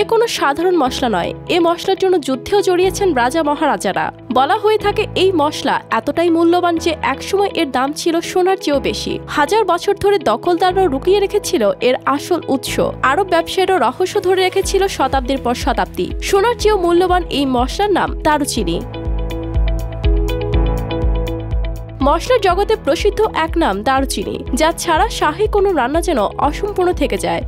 এ কোনো সাধারণ মশলা নয়। এ মশলার জন্য যুদ্ধেও জড়িয়েছেন রাজা মহারাজারা। বলা হয়ে থাকে এই মশলা এতটাই মূল্যবান যে একসময় এর দাম ছিল সোনার চেয়েও বেশি। হাজার বছর ধরে দখলদাররা লুকিয়ে রেখেছিল এর আসল উৎস। আরব ব্যবসায়ীরা রহস্য ধরে রেখেছিল শতাব্দীর পর শতাব্দী। সোনার চেয়েও মূল্যবান এই মশলার নাম দারুচিনি। মশলার জগতে প্রসিদ্ধ এক নাম দারুচিনি, যা ছাড়া শাহী কোনো রান্না যেন অসম্পূর্ণ থেকে যায়।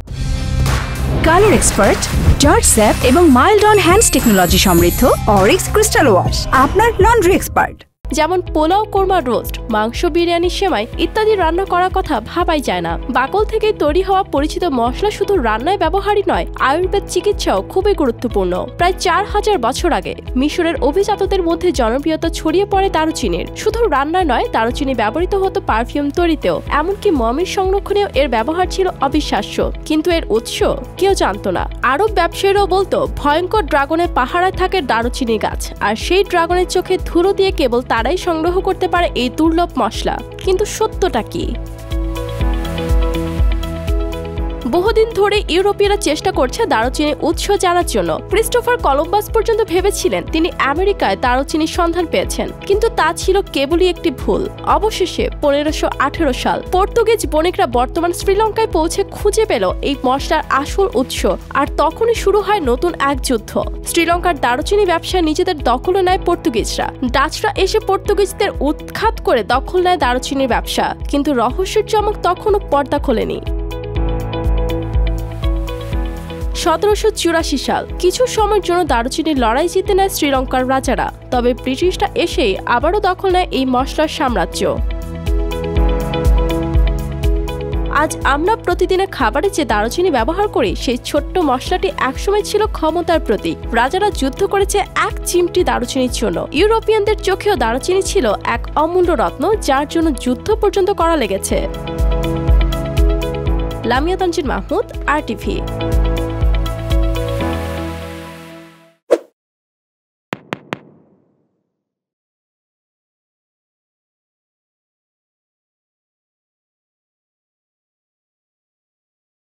কালার এক্সপার্ট, জর্জ স্যাপ এবং মাইল্ড অন হ্যান্ডস টেকনোলজি সমৃদ্ধ অরিক্স ক্রিস্টাল ওয়াশ আপনার লন্ড্রি এক্সপার্ট। যেমন পোলাও, কোরমা, রোস্ট, মাংস, বিরিয়ানি, সেমাই ইত্যাদি রান্না করার কথা ভাবাই যায় না। বাকল থেকে তৈরি হওয়া পরিচিত মশলা শুধু রান্নায় ব্যবহারই নয়, আয়ুর্বেদ চিকিৎসাও খুবই গুরুত্বপূর্ণ। প্রায় 4000 বছর আগে মিশরের অভিজাতদের মধ্যে জনপ্রিয়তা ছড়িয়ে পড়ে দারুচিনির। শুধু রান্নায় নয়, দারুচিনি ব্যবহৃত হতো পারফিউম তৈরিতেও, এমনকি মমির সংরক্ষণেও এর ব্যবহার ছিল অবিশ্বাস্য। কিন্তু এর উৎস কেউ জানতো না। আরব ব্যবসায়ীরাও বলতো ভয়ঙ্কর ড্রাগনের পাহারায় থাকে দারুচিনি গাছ, আর সেই ড্রাগনের চোখে ধুলো দিয়ে কেবল তারাই সংগ্রহ করতে পারে এই দুর্লভ মশলা। কিন্তু সত্যটা কি? বহুদিন ধরে ইউরোপীয়রা চেষ্টা করছে দারুচিনির উৎস জানার জন্য। ক্রিস্টোফার কলম্বাস পর্যন্ত ভেবেছিলেন তিনি আমেরিকায় দারুচিনির সন্ধান পেয়েছেন, কিন্তু তা ছিল কেবলই একটি ভুল। অবশেষে 1518 সাল পর্তুগিজ বণিকরা বর্তমান শ্রীলঙ্কায় পৌঁছে খুঁজে পেল এই মশলার আসল উৎস। আর তখনই শুরু হয় নতুন এক যুদ্ধ। শ্রীলঙ্কার দারুচিনি ব্যবসা নিজেদের দখলে নেয় পর্তুগিজরা। ডাচরা এসে পর্তুগিজদের উৎখাত করে দখল নেয় দারুচিনির ব্যবসা। কিন্তু রহস্যের চমক তখনও পর্দা খোলেনি। 1784 সাল কিছু সময়ের জন্য দারুচিনির লড়াই জিতে নেয় শ্রীলঙ্কার রাজারা। তবে ব্রিটিশরা এসেই আবারও দখল নেয় এই মশলার সাম্রাজ্য। আজ আমরা প্রতিদিনের খাবারে যে দারুচিনি ব্যবহার করি, সেই ছোট্ট মশলাটি একসময় ছিল ক্ষমতার প্রতীক। রাজারা যুদ্ধ করেছে এক চিমটি দারুচিনির জন্য। ইউরোপিয়ানদের চোখেও দারুচিনি ছিল এক অমূল্য রত্ন, যার জন্য যুদ্ধ পর্যন্ত করা লেগেছে। লামিয়া তানজিন মাহমুদ, RTV।